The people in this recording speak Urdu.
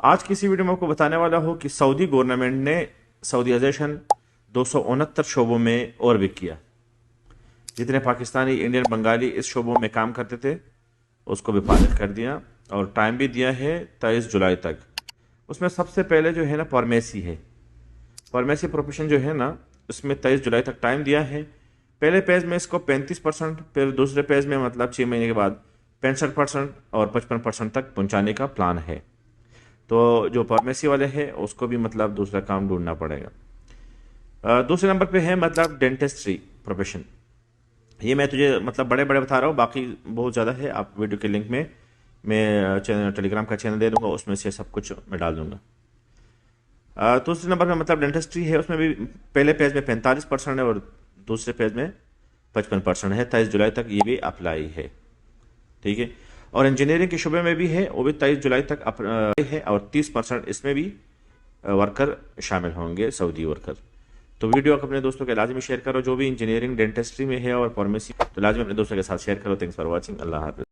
آج کی اسی ویڈیو میں آپ کو بتانے والا ہوں کہ سعودی گورنمنٹ نے سعودیائزیشن 269 شعبوں میں اور بھی کیا. جتنے پاکستانی، انڈین، بنگالی اس شعبوں میں کام کرتے تھے اس کو بھی فارغ کر دیا، اور ٹائم بھی دیا ہے 23 جولائی تک. اس میں سب سے پہلے جو ہے نا فارمیسی ہے. فارمیسی پروفیشن جو ہے نا اس میں 23 جولائی تک ٹائم دیا ہے. پہلے پیج میں اس کو 35%، پھر دوسرے پیج میں مطلب 6 مہینے کے بعد 65% اور 55% تک پہنچانے کا پلان ہے. تو جو فارمیسی والے ہیں اس کو بھی مطلب دوسرا کام ڈھونڈنا پڑے گا. دوسرے نمبر پہ ہے مطلب ڈینٹسٹری پروفیشن. یہ میں تجھے مطلب بڑے بڑے بتا رہا ہوں، باقی بہت زیادہ ہے. آپ ویڈیو کے لنک میں ٹیلی گرام کا چینل دے دوں گا، اس میں سے سب کچھ میں ڈال دوں گا. دوسرے نمبر میں مطلب ڈینٹسٹری ہے. اس میں بھی پہلے پیج میں 45% ہے اور دوسرے پیج میں 55% ہے. 23 جولائی تک یہ بھی اپلائی ہے. ٹھیک ہے. اور انجینئرنگ کے شعبے میں بھی ہے، وہ بھی 23 جولائی تک ہے، اور 30% اس میں بھی ورکر شامل ہوں گے، سعودی ورکر. تو ویڈیو آپ اپنے دوستوں کے لازمی شیئر کرو، جو بھی انجینئرنگ ڈینٹسٹری میں ہے اور فارمیسی، تو لازمی اپنے دوستوں کے ساتھ شیئر کرو. Thanks for watching. اللہ حافظ.